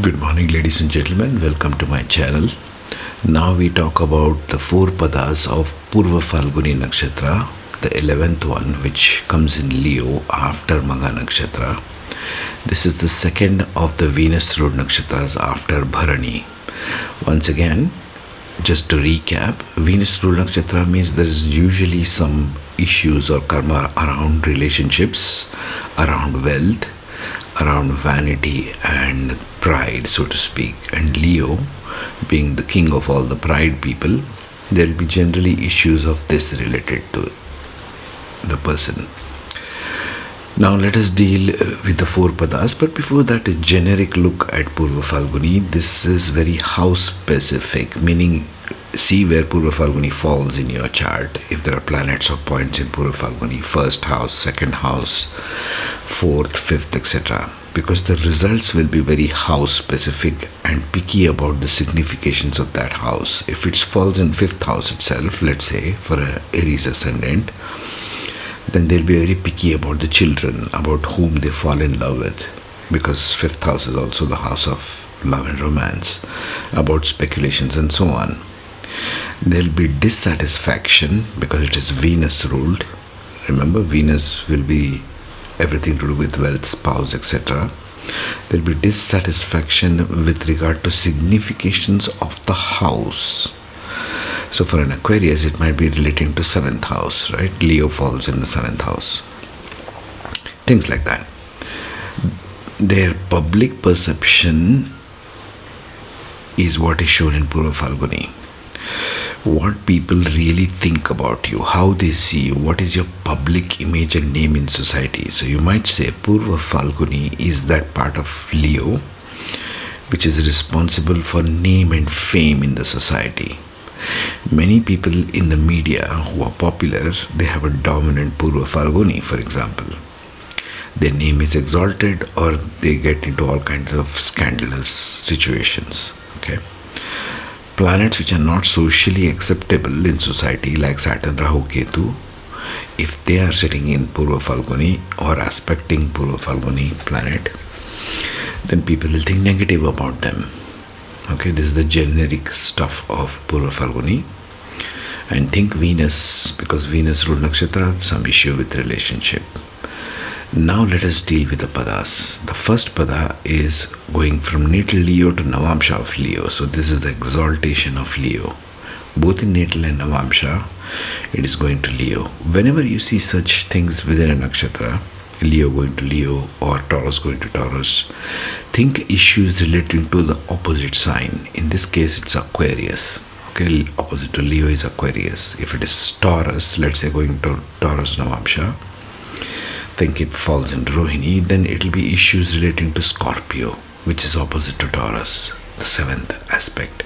Good morning, ladies and gentlemen. Welcome to my channel. Now we talk about the four padas of Purva Phalguni Nakshatra, the 11th one, which comes in Leo after Magha Nakshatra. This is the second of the Venus ruled nakshatras after Bharani. Once again, just to recap, Venus ruled nakshatra means there is usually some issues or karma around relationships, around wealth, around vanity and pride, so to speak. And Leo, being the king of all the pride people, there will be generally issues of this related to the person. Now let us deal with the four padas, but before that, a generic look at Purva Phalguni. This is very house specific, meaning see where Purva Phalguni falls in your chart. If there are planets or points in Purva Phalguni, first house, second house, fourth, fifth, etc. Because the results will be very house specific and picky about the significations of that house. If it falls in fifth house itself, let's say for a Aries ascendant, then they'll be very picky about the children, about whom they fall in love with, because fifth house is also the house of love and romance, about speculations and so on. There'll be dissatisfaction because it is Venus ruled. Remember, Venus will be everything to do with wealth, spouse, etc. There'll be dissatisfaction with regard to significations of the house. So for an Aquarius, it might be relating to 7th house, right? Leo falls in the 7th house. Things like that. Their public perception is what is shown in Purva Phalguni. What people really think about you, how they see you, what is your public image and name in society. So you might say Purva Phalguni is that part of Leo which is responsible for name and fame in the society. Many people in the media who are popular, they have a dominant Purva Phalguni, for example. Their name is exalted or they get into all kinds of scandalous situations. Okay. Planets which are not socially acceptable in society, like Saturn, Rahu, Ketu, if they are sitting in Purva Phalguni or aspecting Purva Phalguni planet, then people will think negative about them. Okay, this is the generic stuff of Purva Phalguni. And think Venus, because Venus ruled nakshatra, some issue with relationship. Now let us deal with the padas. The first pada is going from natal Leo to Navamsha of Leo. So this is the exaltation of Leo. Both in natal and Navamsha, it is going to Leo. Whenever you see such things within a nakshatra, Leo going to Leo or Taurus going to Taurus, think issues relating to the opposite sign. In this case, it's Aquarius. Okay, opposite to Leo is Aquarius. If it is Taurus, let's say going to Taurus Navamsha, think it falls in Rohini, then it will be issues relating to Scorpio, which is opposite to Taurus, the seventh aspect.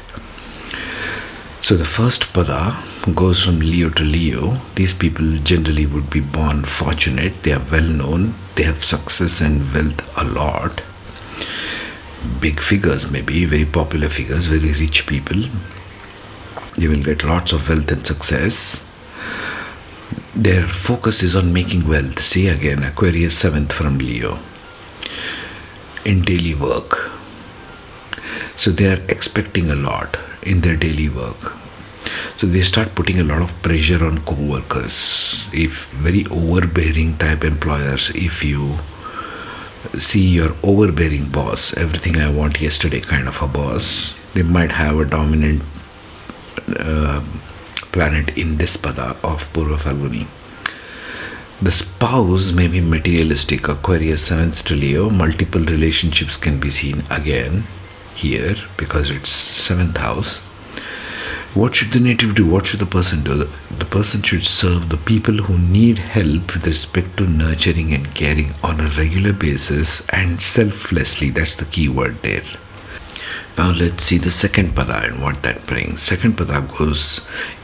So the first pada goes from Leo to Leo. These people generally would be born fortunate. They are well known. They have success and wealth a lot. Big figures, maybe very popular figures, very rich people. They will get lots of wealth and success. Their focus is on making wealth. See again, Aquarius 7th from Leo. In daily work. So they are expecting a lot in their daily work. So they start putting a lot of pressure on co-workers. If very overbearing type employers, if you see your overbearing boss, everything I want yesterday kind of a boss, they might have a dominant planet in this pada of Purva Phalguni. The spouse may be materialistic, Aquarius 7th to Leo. Multiple relationships can be seen again here because it's 7th house. What should the native do? What should the person do? The person should serve the people who need help with respect to nurturing and caring on a regular basis and selflessly. That's the key word there. Now let's see the second pada and what that brings. Second pada goes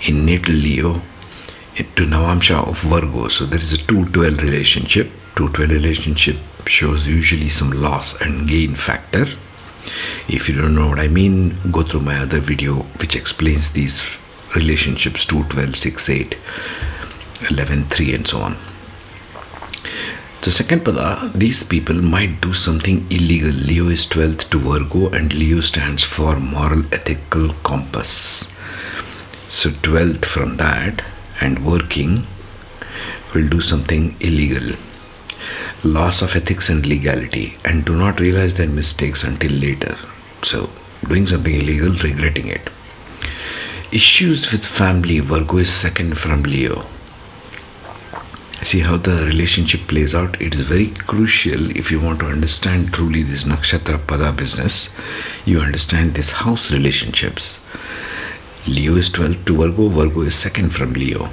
in natal Leo to Navamsha of Virgo. So there is a 2-12 relationship. 2-12 relationship shows usually some loss and gain factor. If you don't know what I mean, go through my other video which explains these relationships 2, 12, 6, 8, 11, 3 and so on. The second pada, these people might do something illegal. Leo is 12th to Virgo, and Leo stands for moral ethical compass. So 12th from that and working will do something illegal. Loss of ethics and legality, and do not realize their mistakes until later. So doing something illegal, regretting it. Issues with family, Virgo is second from Leo. See how the relationship plays out. It is very crucial if you want to understand truly this nakshatra pada business. You understand this house relationships. Leo is 12th to Virgo, Virgo is second from Leo.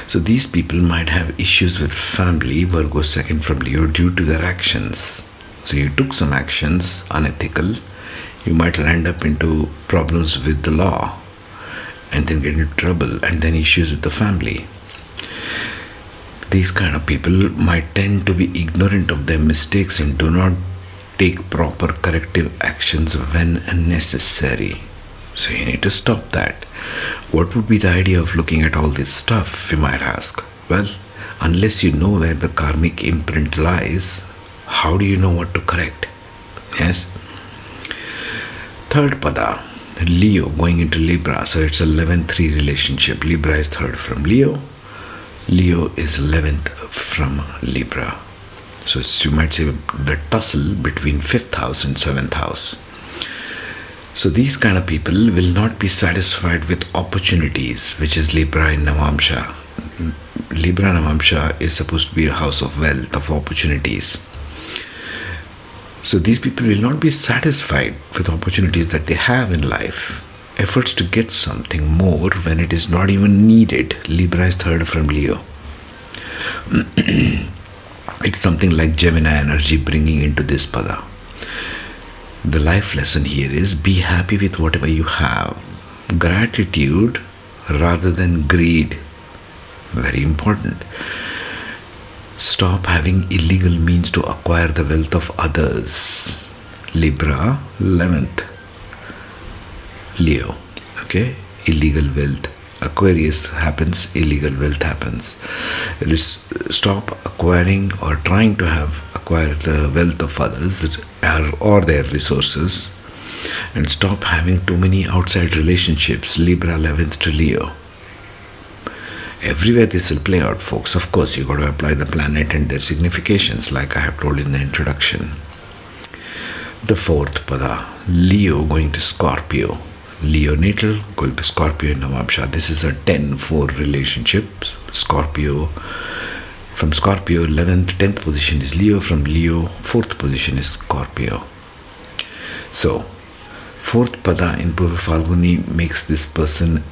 So these people might have issues with family, Virgo second from Leo, due to their actions. So you took some actions, unethical. You might land up into problems with the law and then get into trouble, and then issues with the family. These kind of people might tend to be ignorant of their mistakes and do not take proper corrective actions when necessary. So you need to stop that. What would be the idea of looking at all this stuff, you might ask? Well, unless you know where the karmic imprint lies, how do you know what to correct? Yes? Third pada, Leo going into Libra. So it's 11-3 relationship. Libra is third from Leo. Leo is 11th from Libra. So it's, you might say, the tussle between 5th house and 7th house. So these kind of people will not be satisfied with opportunities, which is Libra in Navamsha. Libra Navamsha is supposed to be a house of wealth, of opportunities. So these people will not be satisfied with opportunities that they have in life. Efforts to get something more when it is not even needed. Libra is third from Leo. It's something like Gemini energy bringing into this pada. The life lesson here is be happy with whatever you have. Gratitude rather than greed. Very important. Stop having illegal means to acquire the wealth of others. Libra, 11th. Leo, okay? Illegal wealth. Aquarius happens, illegal wealth happens. Stop acquiring or trying to acquire the wealth of others or their resources, and stop having too many outside relationships. Libra 11th to Leo. Everywhere this will play out, folks. Of course, you got to apply the planet and their significations, like I have told in the introduction. The fourth pada, Leo going to Scorpio. Leo natal going to Scorpio in Navamsha. This is a 10-4 relationship. Scorpio, from Scorpio 11th, 10th position is Leo. From Leo, 4th position is Scorpio. So, fourth pada in Purva Phalguni makes this person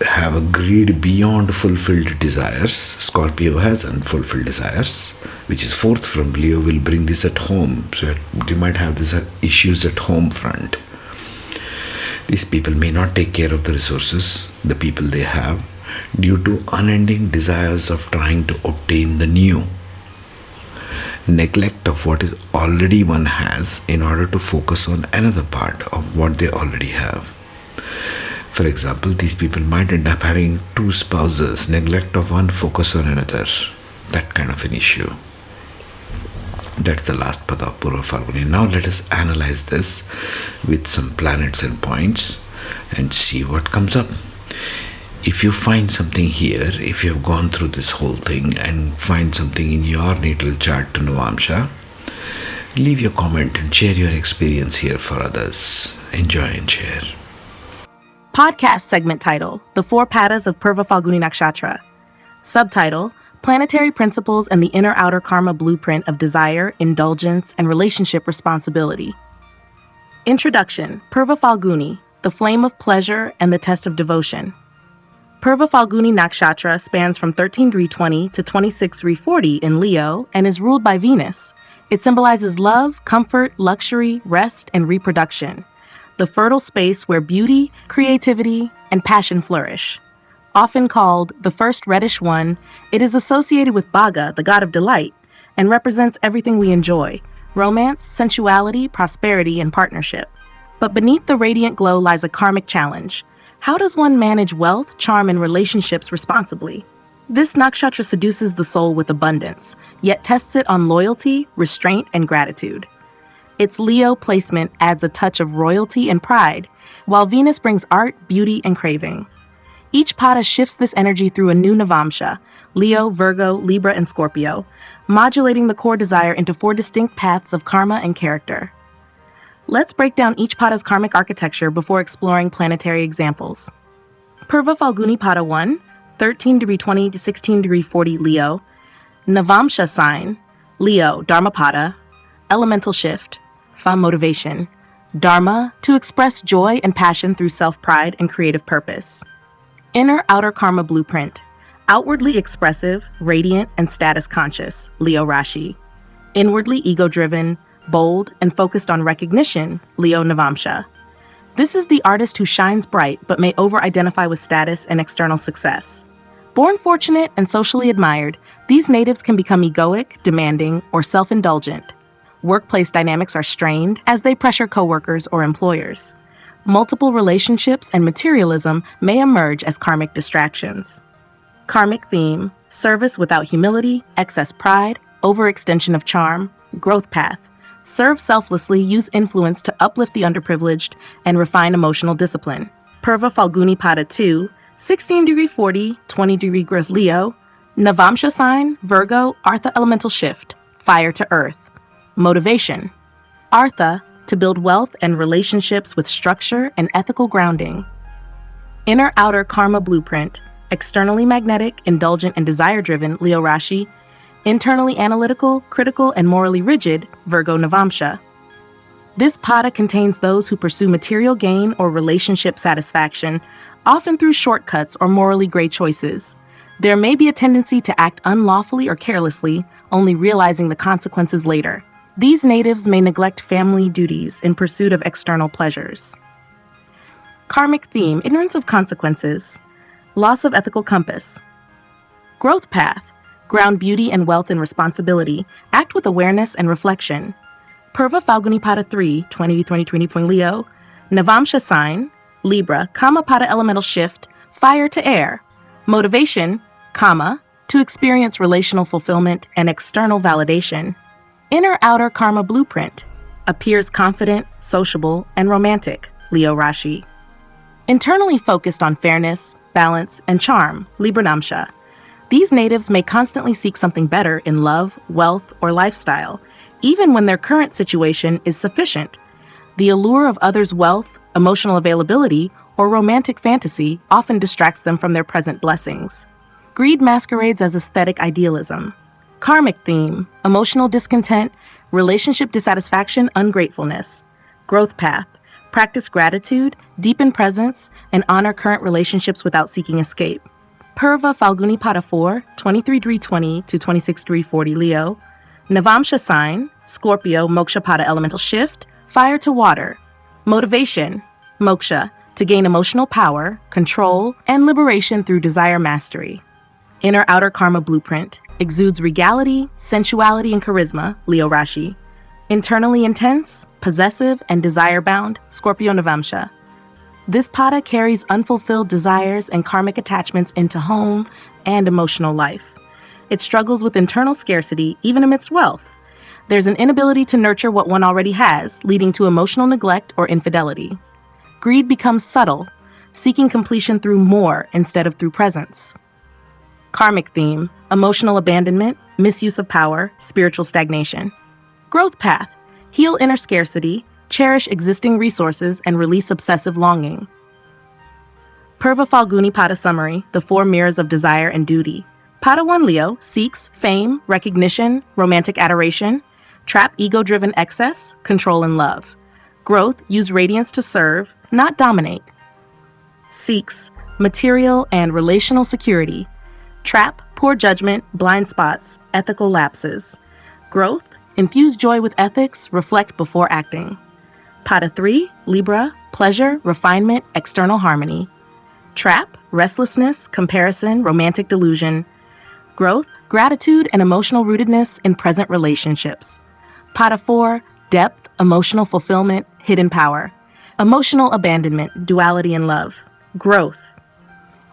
have a greed beyond fulfilled desires. Scorpio has unfulfilled desires, which is fourth from Leo, will bring this at home. So you might have these issues at home front. These people may not take care of the resources, the people they have, due to unending desires of trying to obtain the new. Neglect of what is already one has in order to focus on another part of what they already have. For example, these people might end up having two spouses, neglect of one, focus on another. That kind of an issue. That's the last pada of Purva Phalguni. Now let us analyze this with some planets and points and see what comes up. If you find something here, if you have gone through this whole thing and find something in your natal chart to Navamsha, leave your comment and share your experience here for others. Enjoy and share. Podcast segment title, The Four Padas of Purva Phalguni Nakshatra. Subtitle, Planetary Principles and the Inner-Outer Karma Blueprint of Desire, Indulgence, and Relationship Responsibility. Introduction, Purva Phalguni, the Flame of Pleasure and the Test of Devotion. Purva Phalguni Nakshatra spans from 13-20 to 26-40 in Leo and is ruled by Venus. It symbolizes love, comfort, luxury, rest, and reproduction. The fertile space where beauty, creativity, and passion flourish. Often called the first reddish one, it is associated with Bhaga, the god of delight, and represents everything we enjoy: romance, sensuality, prosperity, and partnership. But beneath the radiant glow lies a karmic challenge. How does one manage wealth, charm, and relationships responsibly? This nakshatra seduces the soul with abundance, yet tests it on loyalty, restraint, and gratitude. Its Leo placement adds a touch of royalty and pride, while Venus brings art, beauty, and craving. Each pada shifts this energy through a new Navamsha, Leo, Virgo, Libra, and Scorpio, modulating the core desire into 4 distinct paths of karma and character. Let's break down each pada's karmic architecture before exploring planetary examples. Purva Phalguni Pada 1, 13 degree 20 to 16 degree 40 Leo. Navamsha sign, Leo, Dharma Pada. Elemental shift, Fa motivation. Dharma, to express joy and passion through self-pride and creative purpose. Inner-outer karma blueprint, outwardly expressive, radiant, and status-conscious, Leo Rashi. Inwardly ego-driven, bold, and focused on recognition, Leo Navamsha. This is the artist who shines bright but may over-identify with status and external success. Born fortunate and socially admired, these natives can become egoic, demanding, or self-indulgent. Workplace dynamics are strained as they pressure coworkers or employers. Multiple relationships and materialism may emerge as karmic distractions. Karmic theme, service without humility, excess pride, overextension of charm, growth path. Serve selflessly, use influence to uplift the underprivileged, and refine emotional discipline. Purva Phalguni Pada 2, 16 degree 40, 20 degree growth Leo. Navamsha sign, Virgo, Artha elemental shift, fire to earth. Motivation. Artha, to build wealth and relationships with structure and ethical grounding. Inner-outer karma blueprint, externally magnetic, indulgent, and desire-driven, Leo Rashi. Internally analytical, critical, and morally rigid, Virgo Navamsha. This pada contains those who pursue material gain or relationship satisfaction, often through shortcuts or morally gray choices. There may be a tendency to act unlawfully or carelessly, only realizing the consequences later. These natives may neglect family duties in pursuit of external pleasures. Karmic theme, ignorance of consequences. Loss of ethical compass. Growth path, ground beauty and wealth in responsibility, act with awareness and reflection. Purva Phalguni Pada 3, 20 Leo. Navamsha sign, Libra, Kama Pada elemental shift, fire to air. Motivation, Kama, to experience relational fulfillment and external validation. Inner-outer karma blueprint, appears confident, sociable, and romantic, Leo Rashi. Internally focused on fairness, balance, and charm, Libra Namsha. These natives may constantly seek something better in love, wealth, or lifestyle, even when their current situation is sufficient. The allure of others' wealth, emotional availability, or romantic fantasy often distracts them from their present blessings. Greed masquerades as aesthetic idealism. Karmic theme, emotional discontent, relationship dissatisfaction, ungratefulness. Growth path, practice gratitude, deepen presence, and honor current relationships without seeking escape. Purva Phalguni Pada 4, 23-20 to 26-40 Leo. Navamsha sign, Scorpio, Moksha Pada elemental shift, fire to water. Motivation, Moksha, to gain emotional power, control, and liberation through desire mastery. Inner-outer karma blueprint, exudes regality, sensuality, and charisma, Leo Rashi. Internally intense, possessive, and desire-bound, Scorpio Navamsha. This pada carries unfulfilled desires and karmic attachments into home and emotional life. It struggles with internal scarcity, even amidst wealth. There's an inability to nurture what one already has, leading to emotional neglect or infidelity. Greed becomes subtle, seeking completion through more instead of through presence. Karmic theme, emotional abandonment, misuse of power, spiritual stagnation. Growth path, heal inner scarcity, cherish existing resources, and release obsessive longing. Purva Phalguni Pada summary, the 4 mirrors of desire and duty. Pada 1 Leo seeks fame, recognition, romantic adoration. Trap ego-driven excess, control and love. Growth, use radiance to serve, not dominate. Seeks material and relational security. Trap, poor judgment, blind spots, ethical lapses. Growth, infuse joy with ethics, reflect before acting. Pada 3, Libra, pleasure, refinement, external harmony. Trap, restlessness, comparison, romantic delusion. Growth, gratitude, and emotional rootedness in present relationships. Pada 4, depth, emotional fulfillment, hidden power. Emotional abandonment, duality and love. Growth,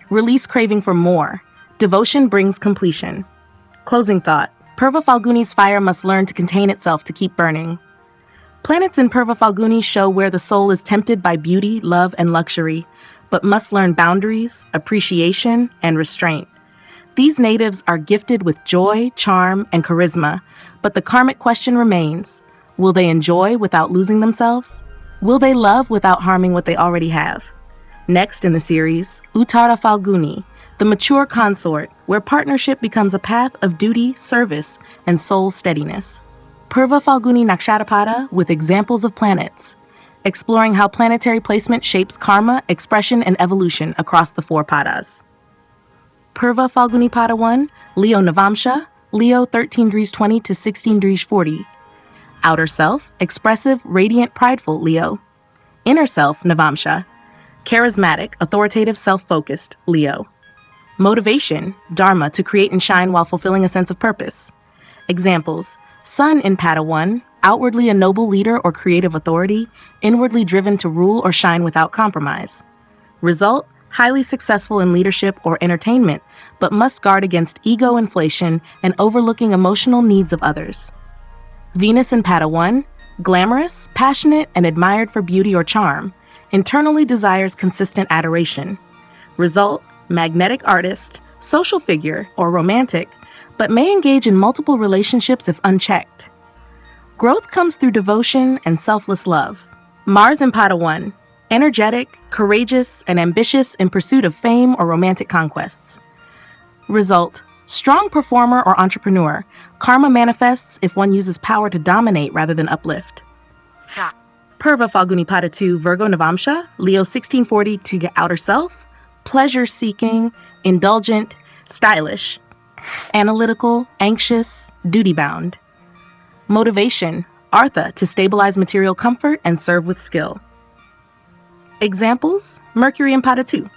release craving for more. Devotion brings completion. Closing thought. Purva Phalguni's fire must learn to contain itself to keep burning. Planets in Purva Phalguni show where the soul is tempted by beauty, love, and luxury, but must learn boundaries, appreciation, and restraint. These natives are gifted with joy, charm, and charisma, but the karmic question remains: will they enjoy without losing themselves? Will they love without harming what they already have? Next in the series, Uttara Phalguni, the mature consort, where partnership becomes a path of duty, service, and soul steadiness. Purva Phalguni Nakshatra Pada with examples of planets, exploring how planetary placement shapes karma, expression, and evolution across the 4 padas. Purva Phalguni Pada 1, Leo Navamsha, Leo 13 degrees 20 to 16 degrees 40. Outer self, expressive, radiant, prideful, Leo. Inner self, Navamsha, charismatic, authoritative, self-focused, Leo. Motivation, Dharma, to create and shine while fulfilling a sense of purpose. Examples: Sun in Pada 1, outwardly a noble leader or creative authority, inwardly driven to rule or shine without compromise. Result: highly successful in leadership or entertainment, but must guard against ego inflation and overlooking emotional needs of others. Venus in Pada 1, glamorous, passionate, and admired for beauty or charm, internally desires consistent adoration. Result: magnetic artist, social figure, or romantic, but may engage in multiple relationships if unchecked. Growth comes through devotion and selfless love. Mars in Pada 1, energetic, courageous, and ambitious in pursuit of fame or romantic conquests. Result: strong performer or entrepreneur. Karma manifests if one uses power to dominate rather than uplift. Purva Phalguni Pada 2, Virgo Navamsha, Leo 1640 to get outer self, pleasure-seeking, indulgent, stylish, analytical, anxious, duty-bound. Motivation, Artha, to stabilize material comfort and serve with skill. Examples: Mercury in Pada 2,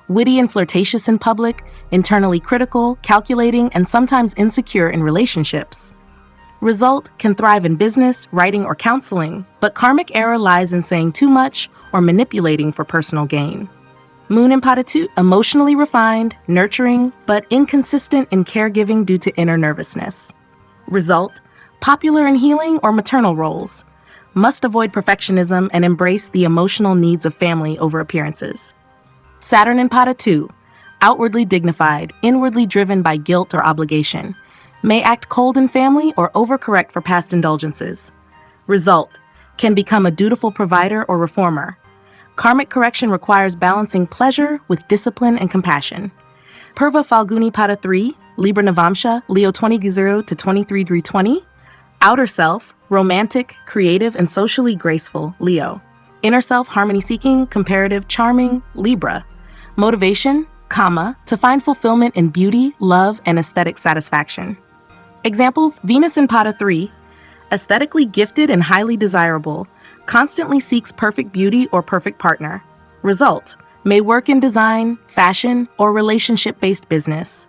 witty and flirtatious in public, internally critical, calculating, and sometimes insecure in relationships. Result: can thrive in business, writing, or counseling, but karmic error lies in saying too much or manipulating for personal gain. Moon in Pada 2, emotionally refined, nurturing, but inconsistent in caregiving due to inner nervousness. Result: popular in healing or maternal roles. Must avoid perfectionism and embrace the emotional needs of family over appearances. Saturn in Pada 2, outwardly dignified, inwardly driven by guilt or obligation. May act cold in family or overcorrect for past indulgences. Result: can become a dutiful provider or reformer. Karmic correction requires balancing pleasure with discipline and compassion. Purva Phalguni Pada 3, Libra Navamsha, Leo 20 to 23 20. Outer self, romantic, creative, and socially graceful, Leo. Inner self, harmony-seeking, comparative, charming, Libra. Motivation, Kama, to find fulfillment in beauty, love, and aesthetic satisfaction. Examples: Venus in Pada 3, aesthetically gifted and highly desirable, constantly seeks perfect beauty or perfect partner. Result: may work in design, fashion, or relationship-based business.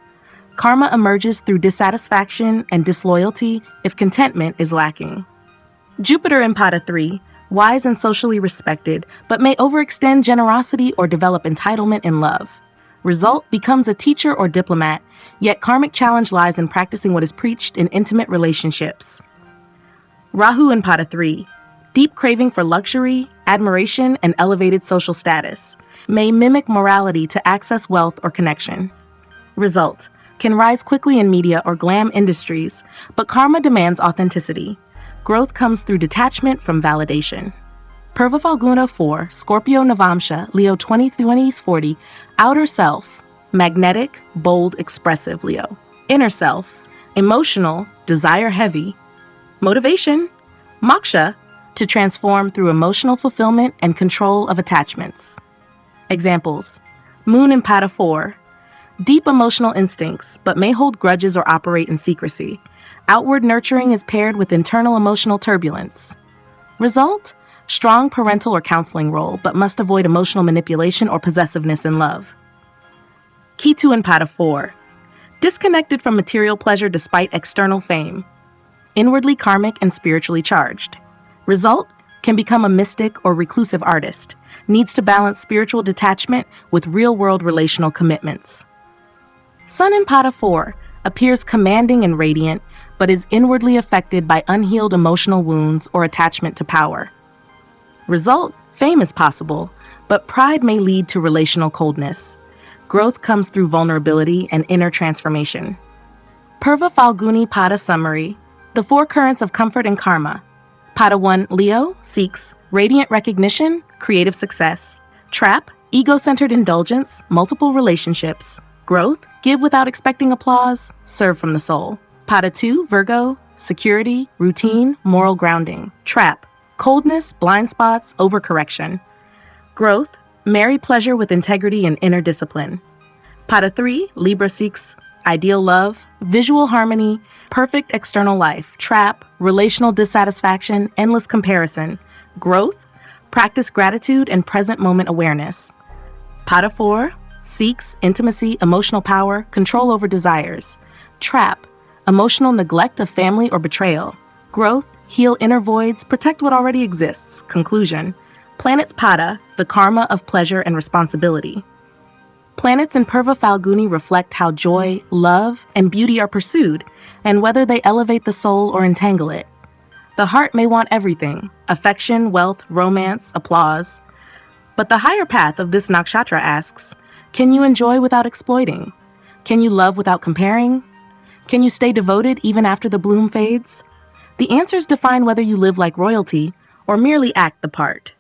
Karma emerges through dissatisfaction and disloyalty if contentment is lacking. Jupiter in Pada 3, wise and socially respected, but may overextend generosity or develop entitlement in love. Result: becomes a teacher or diplomat, yet karmic challenge lies in practicing what is preached in intimate relationships. Rahu in Pada 3, deep craving for luxury, admiration, and elevated social status. May mimic morality to access wealth or connection. Result: can rise quickly in media or glam industries, but karma demands authenticity. Growth comes through detachment from validation. Purva Phalguni 4, Scorpio Navamsha, Leo 20-40, outer self, magnetic, bold, expressive, Leo. Inner self, emotional, desire heavy. Motivation, moksha, to transform through emotional fulfillment and control of attachments. Examples: Moon in Pada 4, deep emotional instincts, but may hold grudges or operate in secrecy. Outward nurturing is paired with internal emotional turbulence. Result: strong parental or counseling role, but must avoid emotional manipulation or possessiveness in love. Ketu in Pada 4, disconnected from material pleasure despite external fame. Inwardly karmic and spiritually charged. Result: can become a mystic or reclusive artist. Needs to balance spiritual detachment with real-world relational commitments. Sun in Pada 4 appears commanding and radiant, but is inwardly affected by unhealed emotional wounds or attachment to power. Result: fame is possible, but pride may lead to relational coldness. Growth comes through vulnerability and inner transformation. Purva Phalguni Pada Summary: the four currents of comfort and karma. Pada 1, Leo, seeks radiant recognition, creative success. Trap: ego-centered indulgence, multiple relationships. Growth: give without expecting applause, serve from the soul. Pada 2, Virgo, security, routine, moral grounding. Trap: coldness, blind spots, overcorrection. Growth: marry pleasure with integrity and inner discipline. Pada 3, Libra seeks ideal love, visual harmony, perfect external life. Trap: relational dissatisfaction, endless comparison. Growth: practice gratitude and present moment awareness. Pada 4, seeks intimacy, emotional power, control over desires. Trap: emotional neglect of family or betrayal. Growth: heal inner voids, protect what already exists. Conclusion: planets Pada, the karma of pleasure and responsibility. Planets in Purva Phalguni reflect how joy, love, and beauty are pursued, and whether they elevate the soul or entangle it. The heart may want everything: affection, wealth, romance, applause. But the higher path of this nakshatra asks, can you enjoy without exploiting? Can you love without comparing? Can you stay devoted even after the bloom fades? The answers define whether you live like royalty or merely act the part.